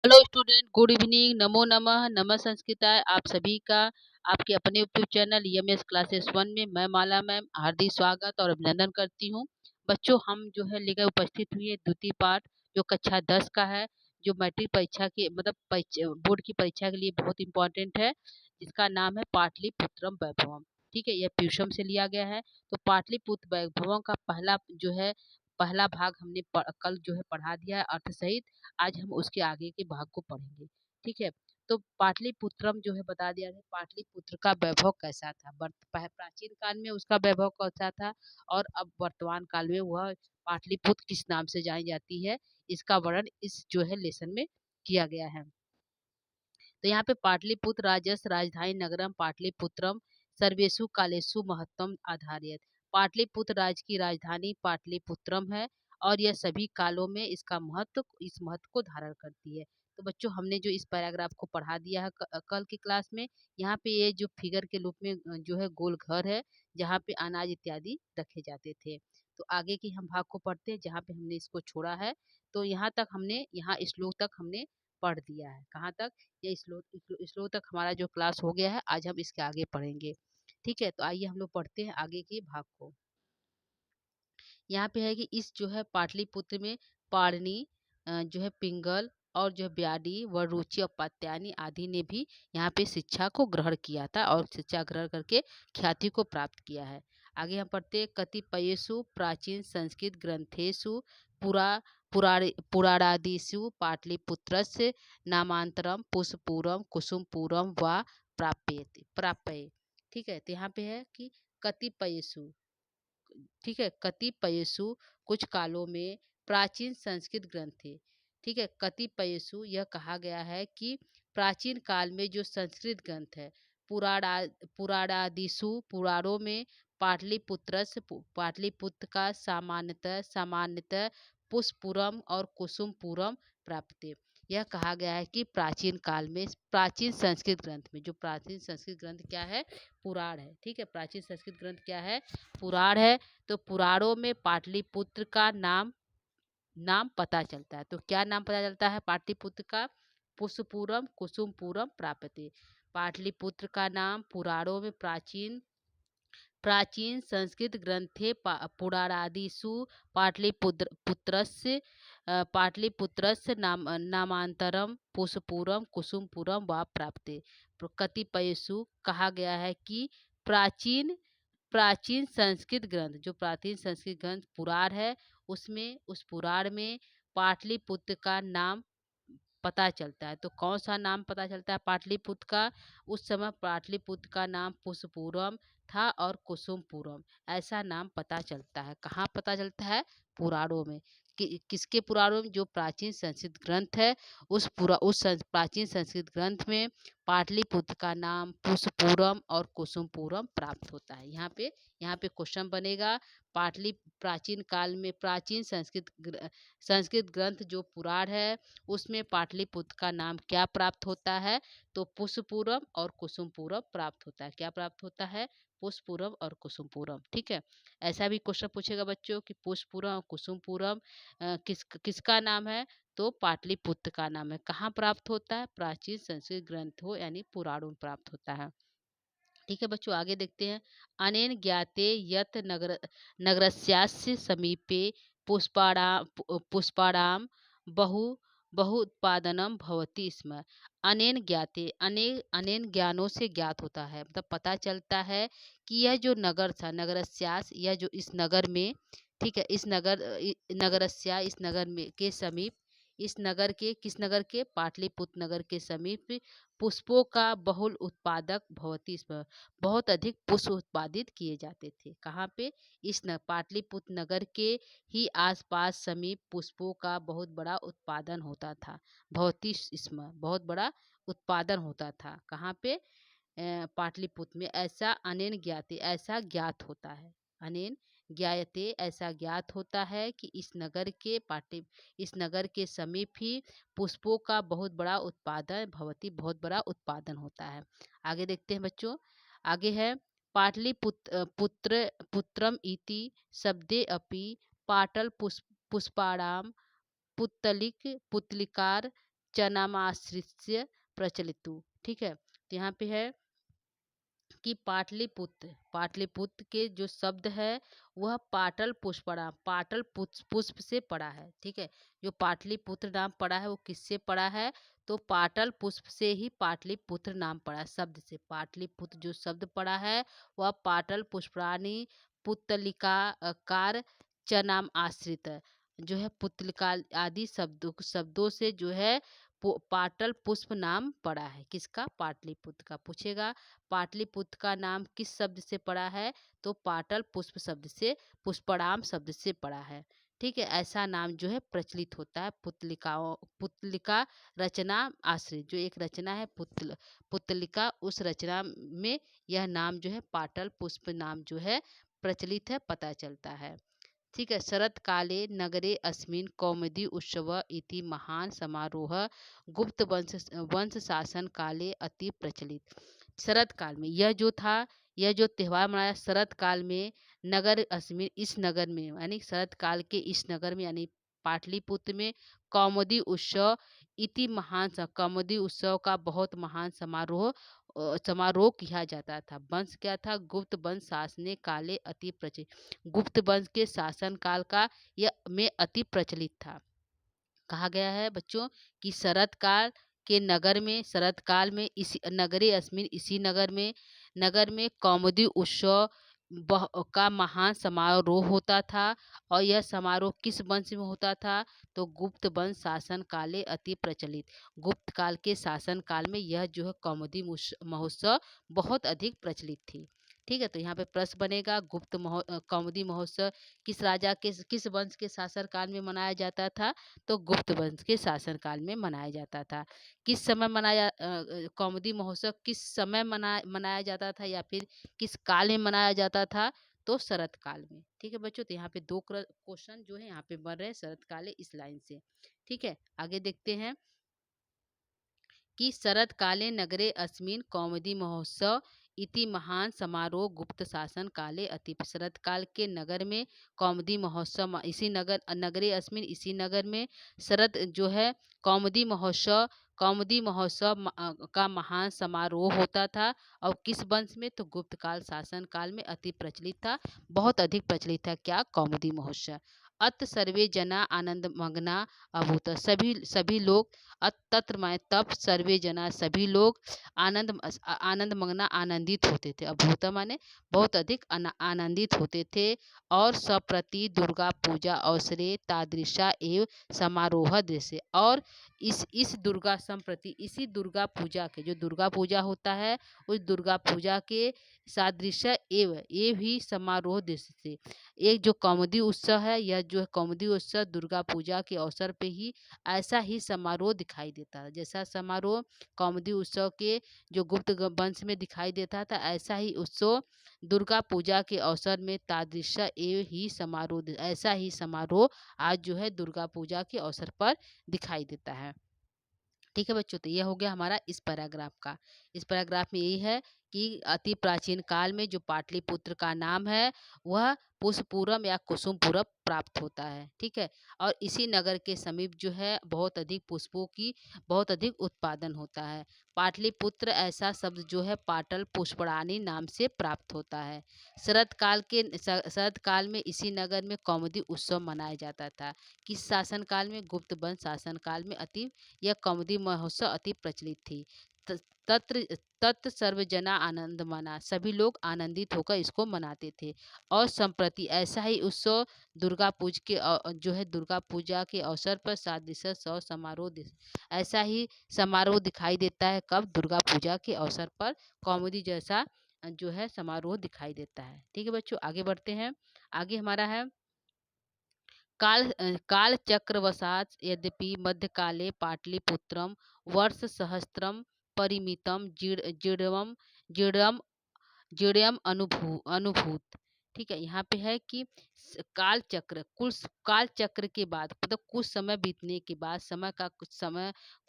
Hello student, good evening, नमो नमः, नमः संस्कृताय। आप सभी का आपके अपने यूट्यूब चैनल ईएमएस क्लासेस 1 में मैं माला मैम हार्दिक स्वागत और अभिनंदन करती हूँ। बच्चों, हम जो है लेकर उपस्थित हुए द्वितीय पाठ जो कक्षा 10 का है, जो मैट्रिक परीक्षा के मतलब बोर्ड की परीक्षा के लिए बहुत इंपॉर्टेंट है, जिसका नाम है पाटलिपुत्रम वैभवम। ठीक है, यह प्यूषम से लिया गया है। तो पाटलिपुत्र वैभवम का पहला भाग हमने कल जो है पढ़ा दिया है अर्थ सहित। आज हम उसके आगे के भाग को पढ़ेंगे। ठीक है, तो पाटलिपुत्रम जो है बता दिया है, पाटलिपुत्र का वैभव कैसा था, प्राचीन काल में उसका वैभव कैसा था, और अब वर्तमान काल में वह पाटलिपुत्र किस नाम से जानी जाती है, इसका वर्णन इस जो है लेसन में किया गया है। तो यहाँ पे पाटलिपुत्र राजस राजधानी नगरम पाटलिपुत्रम सर्वेषु कालेषु महत्तम आधार्यत। पाटलिपुत्र राज्य की राजधानी पाटलिपुत्रम है और यह सभी कालों में इस महत्व को धारण करती है। तो बच्चों, हमने जो इस पैराग्राफ को पढ़ा दिया है कल की क्लास में। यहाँ पे ये जो फिगर के रूप में जो है गोल घर है, जहाँ पे अनाज इत्यादि रखे जाते थे। तो आगे की हम भाग को पढ़ते हैं जहाँ पे हमने इसको छोड़ा है। तो यहाँ श्लोक तक हमने पढ़ दिया है। कहाँ तक? ये श्लोक तक हमारा जो क्लास हो गया है। आज हम इसके आगे पढ़ेंगे। ठीक है, तो आइए हम लोग पढ़ते हैं आगे के भाग को। यहाँ पे है कि इस जो है पाटलिपुत्र में पारनी जो है पिंगल और जो है ब्याडी व रुचि और पात्यानी आदि ने भी यहाँ पे शिक्षा को ग्रहण किया था और शिक्षा ग्रहण करके ख्याति को प्राप्त किया है। आगे हम पढ़ते हैं, कतिपयेषु प्राचीन संस्कृत ग्रंथेषु पुराणादिषु पाटलिपुत्रस्य नामांतरम पुष्पपूरम कुसुमपूरम व प्राप्यते। ठीक है, तो यहाँ पे है कि कतिपयेषु, ठीक है, कतिपयेषु कुछ कालों में प्राचीन संस्कृत ग्रंथ थे। ठीक है, कतिपयेषु यह कहा गया है कि प्राचीन काल में जो संस्कृत ग्रंथ है, पुराणा पुराणादिषु पुराणों में पाटलिपुत्र का सामान्यतः पुष्पपुरम और कुसुमपुरम प्राप्त है। यह कहा गया है कि प्राचीन काल में प्राचीन संस्कृत ग्रंथ में, जो प्राचीन संस्कृत ग्रंथ क्या है? पुराण है। ठीक है, प्राचीन संस्कृत ग्रंथ क्या है? पुराण है। तो पुराणों में पाटलिपुत्र का नाम नाम पता चलता है। तो क्या नाम पता चलता है पाटलिपुत्र का? पुष्पपूरम कुसुमपूरम प्राप्यते। पाटलिपुत्र का नाम पुराणों में प्राचीन प्राचीन संस्कृत ग्रंथे पुराणादिषु पाटलिपुत्रस्य नामांतरम पुष्पपूरम कुसुमपूरम व प्राप्ते। कतिपयेषु कहा गया है कि प्राचीन प्राचीन संस्कृत ग्रंथ, जो प्राचीन संस्कृत ग्रंथ पुराण है, उसमें उस पुराण में पाटलिपुत्र का नाम पता चलता है। तो कौन सा नाम पता चलता है पाटलिपुत्र का? उस समय पाटलिपुत्र का नाम पुष्पपूरम था और कुसुमपूरम, ऐसा नाम पता चलता है। कहाँ पता चलता है? पुराणों में। किसके पुराणों में? जो प्राचीन संस्कृत ग्रंथ है, प्राचीन संस्कृत ग्रंथ में पाटलिपुत्र का नाम पुष्पपूरम और कुसुमपूरम प्राप्त होता है। यहाँ पे क्वेश्चन बनेगा, प्राचीन काल में प्राचीन संस्कृत ग्रंथ जो पुराण है, उसमें पाटलिपुत्र का नाम क्या प्राप्त होता है? तो पुष्पपूरम और कुसुमपूरम प्राप्त होता है। क्या प्राप्त होता है? पुष्पपूरम और कुसुमपूरम। ठीक है, ऐसा भी क्वेश्चन पूछेगा बच्चों कि पुष्पपूरम और कुसुमपूरम किसका नाम है? तो पाटलिपुत्र का नाम है। कहाँ प्राप्त होता है? प्राचीन संस्कृत ग्रंथों यानी पुराणों में प्राप्त होता है। ठीक है बच्चों, आगे देखते हैं। अनेन ज्ञाते यत नगरस्यास्य समीपे पुष्पाणाम बहु बहुत्पादनम भवति स्म। अनेन ज्ञाते, अनेन ज्ञानों से ज्ञात होता है, मतलब पता चलता है कि यह जो नगर था, नगरस्यास, यह जो इस नगर में, ठीक है, नगरस्या, इस नगर में के समीप, इस नगर के, किस नगर के? पाटलिपुत्र नगर के समीप पुष्पों का बहुल उत्पादक भवती स्म। बहुत अधिक पुष्प उत्पादित किए जाते थे। कहाँ पे? पाटलिपुत्र नगर के ही आसपास समीप पुष्पों का बहुत बड़ा उत्पादन होता था। भवती स्म, बहुत बड़ा उत्पादन होता था। कहाँ पे? पाटलिपुत्र में। ऐसा अनेन ज्ञाते, ऐसा ज्ञात होता है। अनेन ज्ञायते, ऐसा ज्ञात होता है कि इस नगर के समीप ही पुष्पों का बहुत बड़ा उत्पादन भवती, बहुत बड़ा उत्पादन होता है। आगे देखते हैं बच्चों। आगे है पुत्रम इति शब्दे अपि पाटल पुष्पाणाम पुत्तलिकार च नामाश्रित्य प्रचलितु। ठीक है, तो यहाँ पे है कि पाटलिपुत्र, पाटलिपुत्र के जो शब्द है वह पाटल पुष्पड़ा, पाटल पुष्प से पड़ा है। ठीक है, जो पाटलिपुत्र नाम पड़ा है वो किससे पड़ा है? तो पाटल पुष्प से ही पाटलिपुत्र नाम पड़ा है, शब्द से। पाटलिपुत्र जो शब्द पड़ा है वह पाटल पुष्परानी पुतलिका कार च नाम आश्रित है, जो है पुतलिका आदि शब्दों से जो है पाटल पुष्प नाम पड़ा है। किसका? पाटलिपुत्र का। पूछेगा पाटलिपुत्र का नाम किस शब्द से पड़ा है? तो पाटल पुष्प शब्द से, पुष्पराम शब्द से पड़ा है। ठीक है, ऐसा नाम जो है प्रचलित होता है पुतलिकाओं, पुतलिका रचना आश्रित, जो एक रचना है पुतलिका, उस रचना में यह नाम जो है पाटल पुष्प नाम जो है प्रचलित है, पता चलता है। ठीक है, शरत काले नगरे अस्मिन् कौमुदी उत्सव इति महान समारोह गुप्त वंश शासन काले अति प्रचलित। शरत काल में यह जो था, यह जो त्योहार मनाया शरत काल में, नगर अस्मिन्, इस नगर में, यानी शरत काल के इस नगर में, यानी पाटलिपुत्र में कौमुदी उत्सव इति महान कौमुदी उत्सव का बहुत महान समारोह किया जाता था। वंश क्या था? गुप्त वंश शासने काले अति प्रचलित, गुप्त वंश के शासन काल का यह में अति प्रचलित था। कहा गया है बच्चों कि शरत काल के नगर में, शरत काल में इसी नगरे अस्मिन, इसी नगर में कौमुदी उत्सव का महान समारोह होता था। और यह समारोह किस वंश में होता था? तो गुप्त वंश शासन काले अति प्रचलित, गुप्त काल के शासन काल में यह जो है कौमुदी महोत्सव बहुत अधिक प्रचलित थी। ठीक है, तो यहाँ पे प्रश्न बनेगा कौमुदी महोत्सव किस राजा के, किस वंश के शासन काल में मनाया जाता था? तो गुप्त वंश के शासन काल में मनाया जाता था। किस समय कौमुदी महोत्सव किस समय मनाया जाता था, या फिर किस काल में मनाया जाता था? तो शरत काल में। ठीक है बच्चों, तो यहाँ पे दो क्वेश्चन जो है यहाँ पे बन रहे हैं शरत काल इस लाइन से। ठीक है, आगे देखते हैं कि शरत काले नगरे अस्मिन् कौमुदी महोत्सव इति महान समारोह गुप्त शासन काले अति। शरत काल के नगर में कौमुदी महोत्सव, इसी नगरे अस्मिन्, इसी नगर में शरत जो है कौमुदी महोत्सव का महान समारोह होता था। और किस वंश में? तो गुप्त काल शासन काल में अति प्रचलित था, बहुत अधिक प्रचलित था। क्या? कौमुदी महोत्सव। अत सर्वे जना आनंद मग्ना अभूत, सभी लोग, तत्र माने तब, सर्वे जना सभी लोग, आनंद मग्ना आनंदित होते थे, अभूत माने बहुत अधिक आनंदित होते थे। और सप्रति दुर्गा पूजा अवसरे तादृशा एव समारोह दृश्य, और इस दुर्गा संप्रति, इसी दुर्गा पूजा के, जो दुर्गा पूजा होता है उस दुर्गा पूजा के सादृश एव ही समारोह दृश्य से, एक जो कौमुदी उत्सव है, यह जो है कौमुदी उत्सव दुर्गा पूजा के अवसर पे ही ऐसा ही समारोह दिखाई देता है। जैसा समारोह कौमुदी उत्सव के जो गुप्त वंश में दिखाई देता था, ऐसा ही उत्सव दुर्गा पूजा के अवसर में तादृश एव ही समारोह, ऐसा ही समारोह आज जो है दुर्गा पूजा के अवसर पर दिखाई देता है। ठीक है बच्चों, तो यह हो गया हमारा इस पैराग्राफ का। इस पैराग्राफ में यही है कि अति प्राचीन काल में जो पाटलिपुत्र का नाम है वह पुष्पपुरम या कुसुमपुरम प्राप्त होता है। ठीक है, और इसी नगर के समीप जो है बहुत अधिक पुष्पों की बहुत अधिक उत्पादन होता है। पाटलिपुत्र ऐसा शब्द जो है पाटल पुष्परानी नाम से प्राप्त होता है। शरत काल में इसी नगर में कौमुदी उत्सव मनाया जाता था। किस शासन काल में? गुप्त वंश शासन काल में यह कौमुदी महोत्सव अति प्रचलित थी। तत्र तत् सर्वजना आनंद मना, सभी लोग आनंदित होकर इसको मनाते थे। और संप्रति ऐसा ही उत्सव जो है दुर्गा पूजा के अवसर पर सादृश समारोह, ऐसा ही समारोह दिखाई देता है। कब? दुर्गा पूजा के अवसर पर कौमुदी जैसा जो है समारोह दिखाई देता है। ठीक है बच्चों, आगे बढ़ते हैं। आगे हमारा है कालचक्रवशात् यद्यपि मध्यकाले पाटलिपुत्रं वर्षसहस्रं परिमितं जीर्णम् अनुभूत। ठीक है, यहाँ पे है कि काल चक्र के बाद, मतलब कुछ समय बीतने के बाद,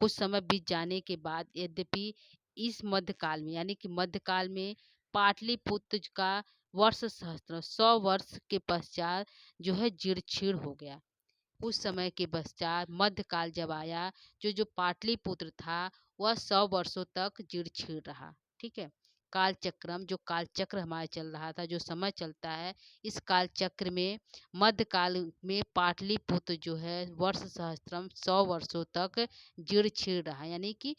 कुछ समय बीत जाने के बाद, यद्यपि इस मध्यकाल में, यानी कि मध्यकाल में पाटलिपुत्र का वर्ष सहस्त्र 100 वर्ष के पश्चात जो है जीर्ण शीर्ण हो गया। कुछ समय के पश्चात मध्यकाल जब आया, जो पाटलिपुत्र था वह 100 वर्षों तक जीर्ण-शीर्ण रहा। ठीक है? कालचक्रम, जो कालचक्र हमारा चल रहा था, जो समय चलता है, इस कालचक्र में मध्यकाल में पाटलिपुत्र जो है वर्ष सहस्त्रम 100 वर्षों तक जीर्ण-शीर्ण रहा। यानी कि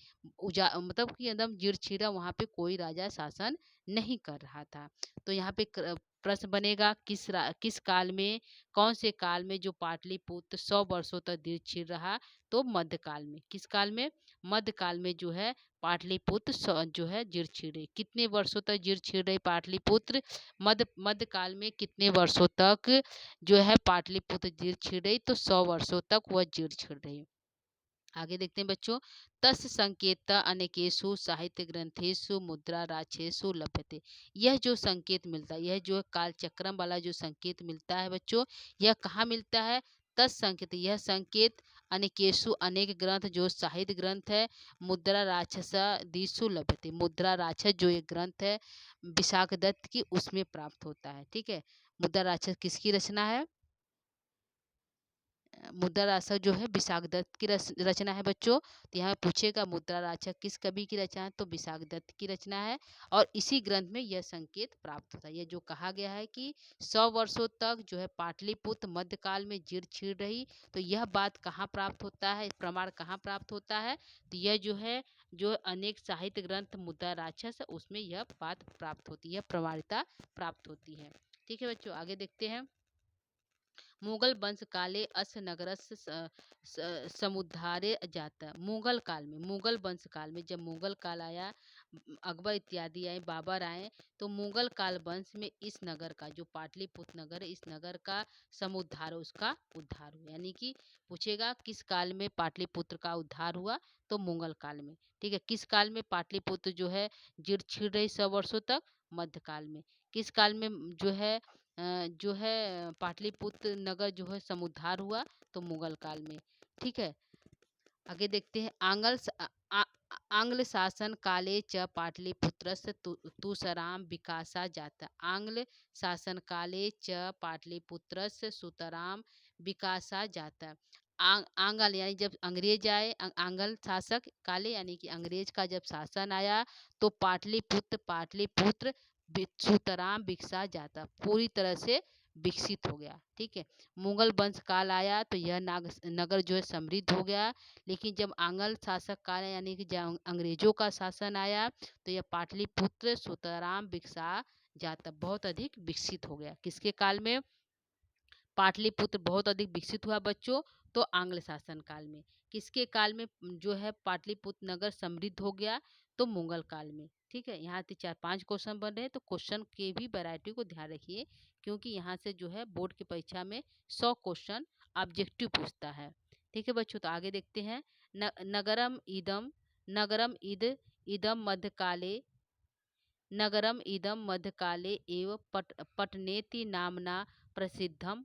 मतलब कि एकदम जीर्ण-शीर्ण, वहाँ पे कोई राजा शासन नहीं कर रहा था। तो यहाँ पे प्रश्न बनेगा, किस काल में, कौन से काल में जो पाटलिपुत्र 100 वर्षों तक दीर्घशील रहा? तो मध्यकाल में। किस काल में? मध्यकाल में जो है पाटलिपुत्र जो है जीर्ण रही। कितने वर्षों तक जीर्ण रही पाटलिपुत्र? मध्यकाल में कितने वर्षों तक जो है पाटलिपुत्र जीर्ण रही? तो 100 वर्षों तक वह जीर्ण रही। आगे देखते हैं बच्चों। तस् संकेत अनेकेषु साहित्य ग्रंथेषु मुद्रा राक्षेषु लभ्यते। यह जो संकेत मिलता है, यह जो कालचक्रम वाला जो संकेत मिलता है बच्चों, यह कहाँ मिलता है? तस् संकेत, यह संकेत अनेकेषु अनेक ग्रंथ, जो साहित्य ग्रंथ है, मुद्रा राक्षस दिषु लभ्यते। मुद्रा राक्षस जो एक ग्रंथ है विशाख दत्त की, उसमें प्राप्त होता है। ठीक है? मुद्रा राक्षस किसकी रचना है? मुद्रा राक्षस जो है विशाख दत्त की रचना है बच्चों। तो यहाँ पूछेगा मुद्रा राक्षस किस कवि की रचना है? तो विशाख दत्त की रचना है। और इसी ग्रंथ में यह संकेत प्राप्त होता है। यह जो कहा गया है कि 100 वर्षों तक जो है पाटलिपुत्र मध्यकाल में जीर्ण रही, तो यह बात कहाँ प्राप्त होता है, प्रमाण कहाँ प्राप्त होता है? तो यह जो है, जो अनेक साहित्य ग्रंथ मुद्रा राक्षस है, उसमें यह बात प्राप्त होती है, प्रमाणिकता प्राप्त होती है। ठीक है बच्चों, आगे देखते हैं। मुगल वंश काले अस नगरस्य समुद्धारे जाता। मुगल काल में, मुगल वंश काल में, जब मुगल काल आया, अकबर इत्यादि आए, बाबर आए, तो मुगल काल वंश में इस नगर का, जो पाटलिपुत्र नगर है, इस नगर का समुद्धार, उसका उद्धार हुआ। यानी कि पूछेगा किस काल में पाटलिपुत्र का उद्धार हुआ? तो मुगल काल में। ठीक है? किस काल में पाटलिपुत्र जो है जीर्ण रही 100 वर्षों तक? मध्यकाल में। किस काल में जो है जो है पाटलिपुत्र नगर जो है समुद्धार हुआ? तो मुगल काल में। ठीक है? आगे देखते हैं। आंग्ल शासन काले च पाटलिपुत्रस्य तुसराम विकासा जाता। आंग्ल शासन काले च पाटलिपुत्रस्य सुतराम विकासा जाता। आंग्ल यानी जब अंग्रेज आए, आंग्ल शासक काले यानी कि अंग्रेज का जब शासन आया, तो पाटलिपुत्र सुतराम विकसा जाता, पूरी तरह से विकसित हो गया। ठीक है? मुगल वंश काल आया तो यह नगर जो है समृद्ध हो गया। लेकिन जब आंग्ल शासक काल यानी कि जब अंग्रेजों का शासन आया, तो यह पाटलिपुत्र सुतराम विकसा जाता, बहुत अधिक विकसित हो गया। किसके काल में पाटलिपुत्र बहुत अधिक विकसित हुआ बच्चों? तो आंग्ल शासन काल में। किसके काल में जो है पाटलिपुत्र नगर समृद्ध हो गया? तो मुगल काल में। ठीक है? यहाँ से 4-5 क्वेश्चन बन रहे हैं, तो क्वेश्चन के भी वैरायटी को ध्यान रखिए, क्योंकि यहाँ से जो है बोर्ड की परीक्षा में 100 क्वेश्चन ऑब्जेक्टिव पूछता है। ठीक है बच्चों, तो आगे देखते हैं। नगरम इदम मध्यकाले, नगरम इदम मध्यकाले एव पटनेति नामना प्रसिद्धम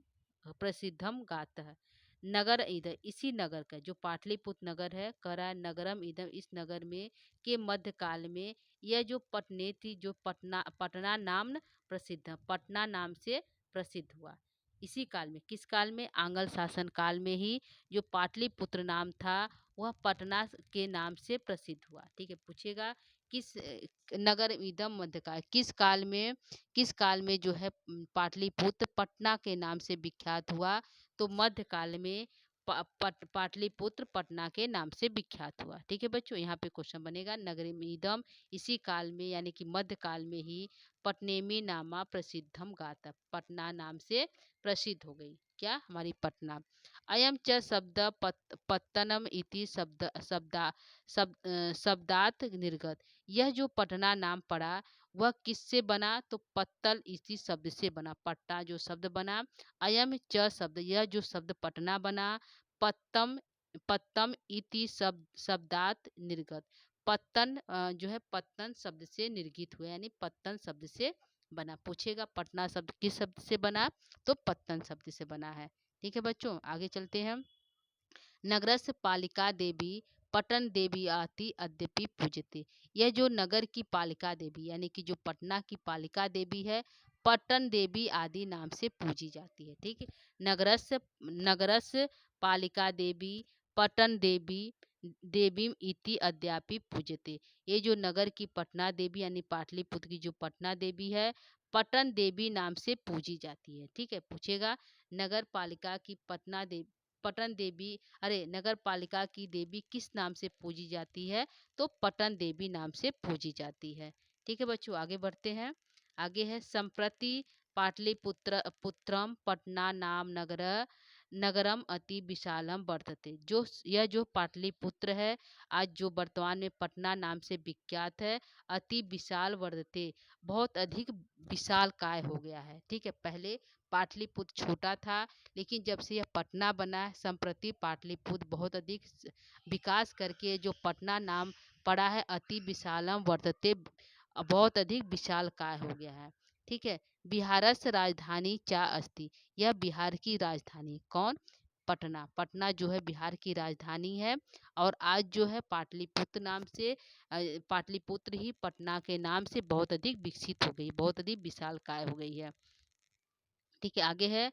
प्रसिद्धम गातः। नगर इधर, इसी नगर का, जो पाटलिपुत्र नगर है, कह रहा है नगरम इदम, इस नगर में के मध्यकाल में यह जो पटनेति, जो पटना नाम प्रसिद्ध, पटना नाम से प्रसिद्ध हुआ। इसी काल में, किस काल में? आंग्ल शासन काल में ही जो पाटलिपुत्र नाम था, वह पटना के नाम से प्रसिद्ध हुआ। ठीक है? पूछेगा किस नगर इदम मध्यकाल, किस काल में जो है पाटलिपुत्र पटना के नाम से विख्यात हुआ? तो मध्यकाल में पाटलिपुत्र पटना के नाम से विख्यात हुआ। ठीक है बच्चों, यहाँ पे क्वेश्चन बनेगा। नगरमिदम, इसी काल में यानी कि मध्यकाल में ही पटनेमी नामा प्रसिद्धम गाता, पटना नाम से प्रसिद्ध हो गई। क्या? हमारी पटना। अयम च शब्द पत्तनम इति शब्दात निर्गत। यह जो पटना नाम पड़ा, वह किससे बना? तो पत्तल इसी शब्द से बना, पट्टा जो शब्द बना। अयम च शब्द, यह जो शब्द पटना बना, पत्तम पत्तम इति शब्दात निर्गत। पत्तन जो है पत्तन शब्द से निर्गित हुआ, यानी पत्तन शब्द से बना। पूछेगा पटना शब्द किस शब्द से बना? तो पत्तन शब्द से बना है। ठीक है बच्चों, आगे चलते हैं। नगरस्य पालिका देवी पटन देवी आति अद्यपि पूजते। यह जो नगर की पालिका देवी यानी कि जो पटना की पालिका देवी है, पट्टन देवी आदि नाम से पूजी जाती है। ठीक है, नगरस्य नगरस्य पालिका देवी पट्टन देवी देवीम इति अद्यापि पूजते। ये जो नगर की पटना देवी यानी पाटलिपुत्र की जो पटना देवी है, पटन देवी नाम से पूजी जाती है। ठीक है, पूछेगा नगर पालिका की पटना देवी पटन देवी अरे नगर पालिका की देवी किस नाम से पूजी जाती है? तो पटन देवी नाम से पूजी जाती है। ठीक है बच्चों, आगे बढ़ते हैं। आगे है संप्रति पाटलिपुत्र पुत्रम पटना नाम नगर नगरम अति विशालम वर्तते। जो यह जो पाटलिपुत्र है आज जो वर्तमान में पटना नाम से विख्यात है, अति विशाल वर्तते, बहुत अधिक विशाल काय हो गया है। ठीक है, पहले पाटलिपुत्र छोटा था, लेकिन जब से यह पटना बना है संप्रति पाटलिपुत्र बहुत अधिक विकास करके जो पटना नाम पड़ा है, अति विशालम वर्तते, बहुत अधिक विशाल काय हो गया है। ठीक है, बिहारस्य राजधानी चा अस्ति। यह बिहार की राजधानी कौन? पटना। पटना जो है बिहार की राजधानी है और आज जो है पाटलिपुत्र नाम से पाटलिपुत्र ही पटना के नाम से बहुत अधिक विकसित हो गई, बहुत अधिक विशाल काय हो गई है। ठीक है, आगे है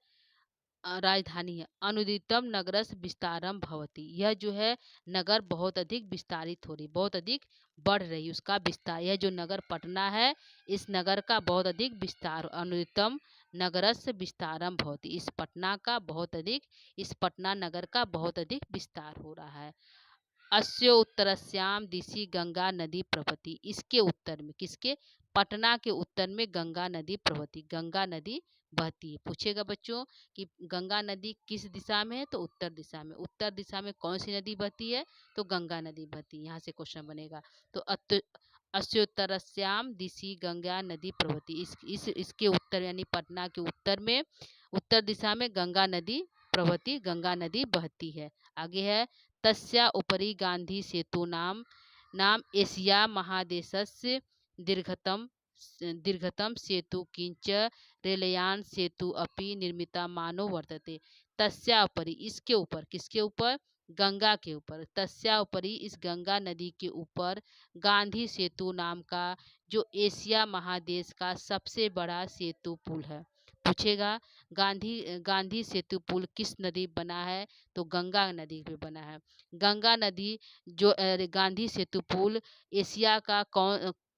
राजधानी है अनुदितम नगरस विस्तारम भवती। यह जो है नगर बहुत अधिक विस्तारित हो रही, बहुत अधिक बढ़ रही, उसका विस्तार। यह जो नगर पटना है इस नगर का बहुत अधिक विस्तार, अनुदितम नगरस विस्तारम भवती, इस पटना का बहुत अधिक, इस पटना नगर का बहुत अधिक विस्तार हो रहा है। अस्य उत्तरस्याम दिशि गंगा नदी प्रवहती। इसके उत्तर में, किसके? पटना के उत्तर में गंगा नदी प्रवहती, गंगा नदी बहती है। पूछेगा बच्चों कि गंगा नदी किस दिशा में है? तो उत्तर दिशा में। उत्तर दिशा में कौन सी नदी बहती है? तो गंगा नदी बहती है। यहाँ से क्वेश्चन बनेगा। तो अस्योत्तरस्याम दिशि गंगा नदी प्रवहती, इसके उत्तर यानी पटना के उत्तर में, उत्तर दिशा में गंगा नदी प्रवहती, गंगा नदी बहती है। आगे है तस्या उपरि गांधी सेतु नाम नाम एशिया महादेशस्य दीर्घतम दीर्घतम सेतु किंच रेलयान सेतु अपि निर्मिता मानो वर्तते। तस्या उपरि, इसके ऊपर, किसके ऊपर? गंगा के ऊपर। तस्या उपरि, इस गंगा नदी के ऊपर, गांधी सेतु नाम का जो एशिया महादेश का सबसे बड़ा सेतु पुल है। पूछेगा गांधी गांधी सेतु पुल किस नदी बना है? तो गंगा नदी पे बना है। गंगा नदी जो गांधी सेतु पुल एशिया का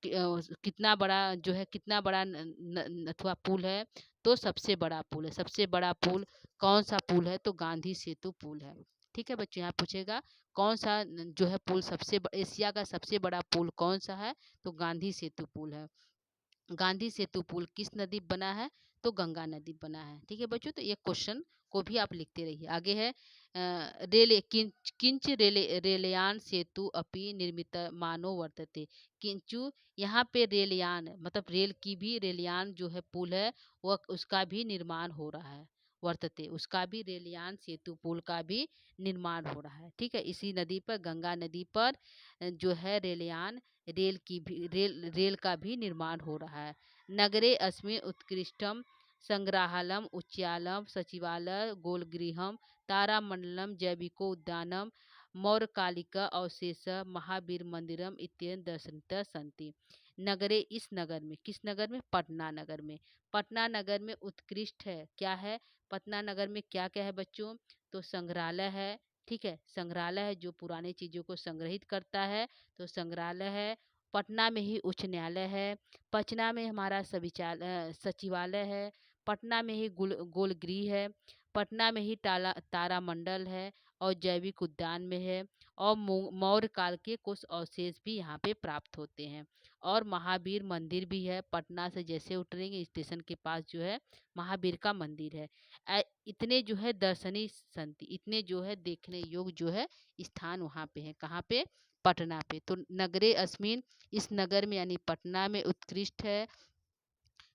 कितना बड़ा जो है, कितना बड़ा अथवा पुल है? तो सबसे बड़ा पुल है। सबसे बड़ा पुल कौन सा पुल है? तो गांधी सेतु पुल है। ठीक है बच्चों, यहाँ पूछेगा कौन सा जो है पुल एशिया का सबसे बड़ा पुल कौन सा है? तो गांधी सेतु पुल है। गांधी सेतु पुल किस नदी बना है? तो गंगा नदी बना है। ठीक है बच्चों, तो ये क्वेश्चन को भी आप लिखते रहिए। आगे है रेले किंच रेलयान सेतु अपि निर्मित मानो वर्तते। किंचु, यहाँ पे रेलयान मतलब रेल की भी, रेलयान जो है पुल है वह उसका भी निर्माण हो रहा है, वर्तते, उसका भी रेलयान सेतु पुल का भी निर्माण हो रहा है। ठीक है, इसी नदी पर, गंगा नदी पर जो है रेलयान, रेल का भी निर्माण हो रहा है। नगरे अस्मिन् उत्कृष्टम संग्रहालयम उच्चालम सचिवालय गोलगृहम तारामंडलम जैविकोद्यानम मौर्यकालिका अवशेष महावीर मंदिरम इत्यादि दर्शनीय संति। नगरे, इस नगर में, किस नगर में? पटना नगर में। पटना नगर में उत्कृष्ट है, क्या है? पटना नगर में क्या क्या है बच्चों? तो संग्रहालय है। ठीक है, संग्रहालय है जो पुरानी चीजों को संग्रहित करता है, तो संग्रहालय है। पटना में ही उच्च न्यायालय है। पटना में हमारा सचिवालय है। पटना में ही गोलगृह है। पटना में ही तारामंडल है और जैविक उद्यान में है। और मौर्य काल के कुछ अवशेष भी यहाँ पे प्राप्त होते हैं। और महावीर मंदिर भी है। पटना से जैसे उतरेंगे स्टेशन के पास जो है महावीर का मंदिर है। इतने जो है दर्शनीय संति, इतने जो है देखने योग्य जो है स्थान वहाँ पे है। कहाँ पे? पटना पे। तो नगरे अस्मिन, इस नगर में यानी पटना में उत्कृष्ट है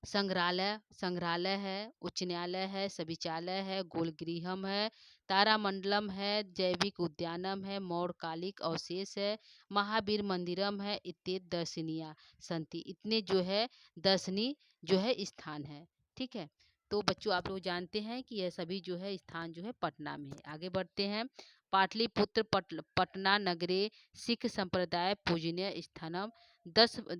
संग्रहालय है, उच्च न्यायालय है, सविचालय है, गोलगृहम है, तारामंडलम है, जैविक उद्यानम है, मौर्यकालिक अवशेष है, महावीर मंदिरम है इत्यादि दर्शनीय संति। इतने जो है दर्शनीय जो है स्थान है। ठीक है, तो बच्चों आप लोग जानते हैं कि यह सभी जो है स्थान जो है पटना में है। आगे बढ़ते हैं। पाटलिपुत्र पटना नगरे सिख संप्रदाय पूजनीय स्थानम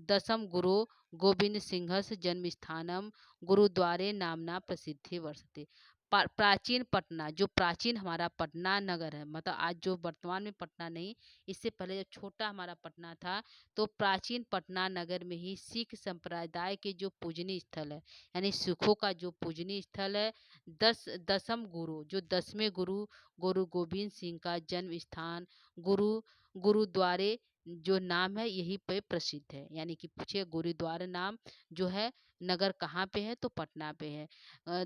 दसम गुरु गोविंद सिंहस जन्म स्थानम गुरुद्वारे नामना प्रसिद्धि वर्षते। प्राचीन पटना, जो प्राचीन हमारा पटना नगर है, मतलब आज जो वर्तमान में पटना नहीं, इससे पहले जो छोटा हमारा पटना था, तो प्राचीन पटना नगर में ही सिख संप्रदाय के जो पूजनीय स्थल है, यानी सिखों का जो पूजनीय स्थल है, दसम गुरु, जो 10वें गुरु गुरु गोविंद सिंह का जन्म स्थान गुरुद्वारे जो नाम है यही पे प्रसिद्ध है। यानी कि पूछे गुरुद्वारा नाम जो है नगर कहाँ पे है, तो पटना पे है।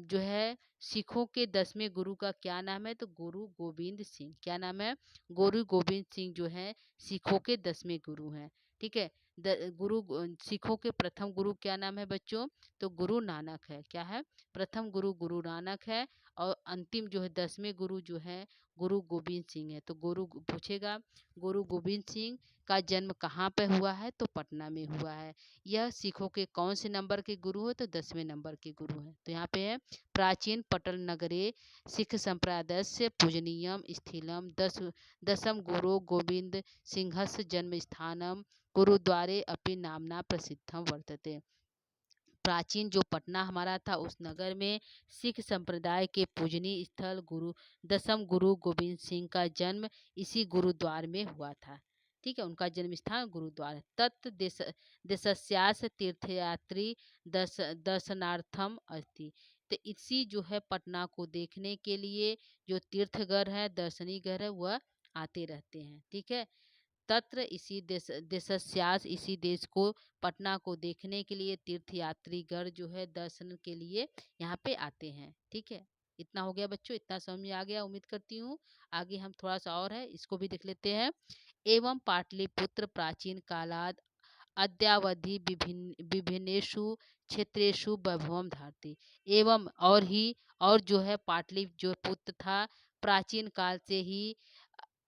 जो है सिखों के 10वें गुरु का क्या नाम है, तो गुरु गोविंद सिंह। क्या नाम है? गुरु गोविंद सिंह जो है सिखों के 10वें गुरु हैं। ठीक है। सिखों के प्रथम गुरु क्या नाम है बच्चों? तो गुरु नानक है। क्या है? प्रथम गुरु गुरु नानक है, और अंतिम जो है 10वें गुरु जो है गुरु गोविंद सिंह है। तो पूछेगा गुरु गोविंद सिंह का जन्म कहाँ पे हुआ है, तो पटना में हुआ है। यह सिखों के कौन से नंबर के गुरु है, तो 10वें नंबर के गुरु हैं। तो यहाँ पे है प्राचीन पटल नगरे सिख संप्रदाय से पूजनीयम स्थिलम दसम गुरु गोविंद सिंहस जन्म स्थानम गुरुद्वारे अपि नामना प्रसिद्धम वर्तते। प्राचीन जो पटना हमारा था, उस नगर में सिख संप्रदाय के पूजनीय स्थल दसम गुरु गोविंद सिंह का जन्म इसी गुरुद्वार में हुआ था। ठीक है, उनका जन्म स्थान गुरुद्वार। तत् देशस्यास तीर्थयात्री दर्शनार्थम अस्ति। तो इसी जो है पटना को देखने के लिए जो तीर्थगर है, दर्शनीय घर है, वह आते रहते हैं। ठीक है। तत्र इसी देशस्यास, इसी देश को, पटना को देखने के लिए तीर्थयात्रीगण जो है दर्शन के लिए यहाँ पे आते हैं। ठीक है। इतना हो गया बच्चों, इतना समझ में आ गया उम्मीद करती हूँ। आगे हम थोड़ा सा और है, इसको भी देख लेते हैं। एवं पाटलिपुत्र प्राचीन कालाद अद्यावधि विभिन्नेषु क्षेत्रेषु वैभवम धारती। एवं और जो है पाटलि जो पुत्र था, प्राचीन काल से ही,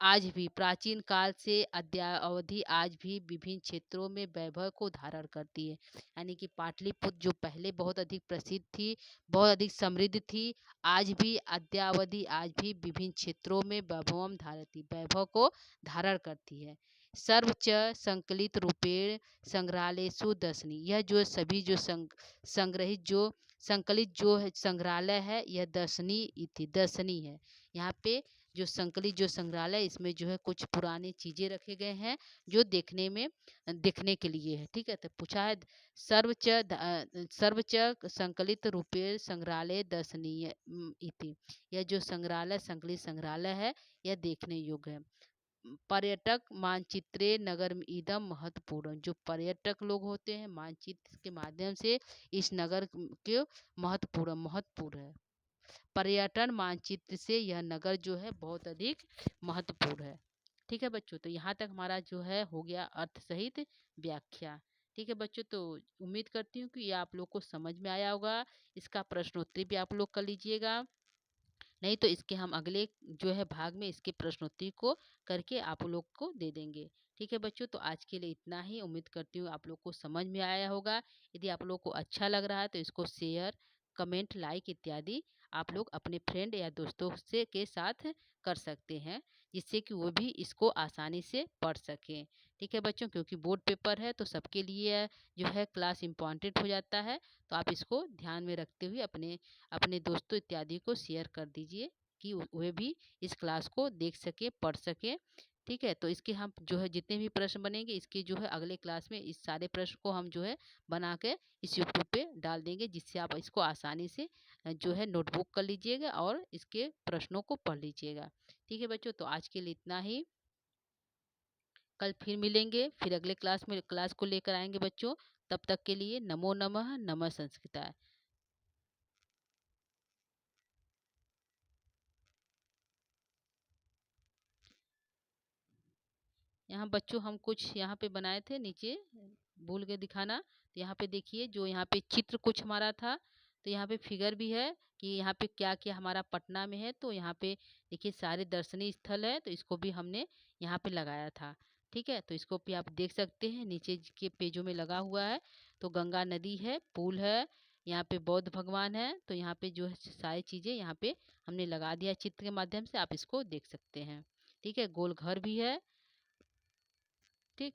आज भी, प्राचीन काल से अद्यावधि आज भी विभिन्न क्षेत्रों में वैभव को धारण करती है। यानी कि पाटलिपुत्र जो पहले बहुत अधिक प्रसिद्ध थी, बहुत अधिक समृद्ध थी, आज भी अद्यावधि आज भी विभिन्न क्षेत्रों में वैभव को धारण करती है। सर्वच संकलित रूपेण संग्रहालयेषु दर्शनी। यह जो सभी जो संग्रहित जो संकलित जो है संग्रहालय है, यह दर्शनी है। यहाँ पे जो संकलित जो संग्रहालय, इसमें जो है कुछ पुरानी चीजें रखे गए हैं जो देखने के लिए है। ठीक है। तो पूछा है सर्वच संकलित रूपे संग्रहालय दर्शनीय इति। यह जो संकलित संग्रहालय है, यह देखने योग्य है। पर्यटक मानचित्रे नगर इदम महत्वपूर्ण। जो पर्यटक लोग होते हैं, मानचित्र के माध्यम से इस नगर के महत्वपूर्ण है। पर्यटन मानचित्र से यह नगर जो है बहुत अधिक महत्वपूर्ण है। ठीक है बच्चों, तो यहाँ तक हमारा जो है हो गया अर्थ सहित व्याख्या। ठीक है बच्चों, तो उम्मीद करती हूँ कि ये आप लोग को समझ में आया होगा। इसका प्रश्नोत्तरी भी आप लोग कर लीजिएगा, नहीं तो इसके हम अगले जो है भाग में इसके प्रश्नोत्तरी को करके आप लोग को दे देंगे। ठीक है बच्चों, तो आज के लिए इतना ही। उम्मीद करती हूँ आप लोग को समझ में आया होगा। यदि आप लोग को अच्छा लग रहा है तो इसको शेयर, कमेंट, लाइक इत्यादि आप लोग अपने फ्रेंड या दोस्तों से के साथ कर सकते हैं, जिससे कि वो भी इसको आसानी से पढ़ सकें। ठीक है बच्चों, क्योंकि बोर्ड पेपर है तो सबके लिए जो है क्लास इम्पॉर्टेंट हो जाता है। तो आप इसको ध्यान में रखते हुए अपने अपने दोस्तों इत्यादि को शेयर कर दीजिए कि वे भी इस क्लास को देख सके, पढ़ सके। ठीक है। तो इसके हम जो है जितने भी प्रश्न बनेंगे, इसके जो है अगले क्लास में इस सारे प्रश्न को हम जो है बना के इस यूट्यूब पे डाल देंगे, जिससे आप इसको आसानी से जो है नोटबुक कर लीजिएगा और इसके प्रश्नों को पढ़ लीजिएगा। ठीक है बच्चों, तो आज के लिए इतना ही। कल फिर मिलेंगे, फिर अगले क्लास को लेकर आएंगे बच्चों। तब तक के लिए नमो नमः, नमः संस्कृताय। यहाँ बच्चों हम कुछ यहाँ पे बनाए थे, नीचे भूल गए दिखाना। तो यहाँ पे देखिए, जो यहाँ पे चित्र कुछ हमारा था, तो यहाँ पे फिगर भी है कि यहाँ पे क्या क्या हमारा पटना में है। तो यहाँ पे देखिए सारे दर्शनीय स्थल है, तो इसको भी हमने यहाँ पे लगाया था। ठीक है। तो इसको भी आप देख सकते हैं, नीचे के पेजों में लगा हुआ है। तो गंगा नदी है, पुल है, यहाँ पे बौद्ध भगवान है। तो यहाँ पे जो है सारी चीज़ें यहाँ पे हमने लगा दिया चित्र के माध्यम से, आप इसको देख सकते हैं। ठीक है, गोल घर भी है, ठीक।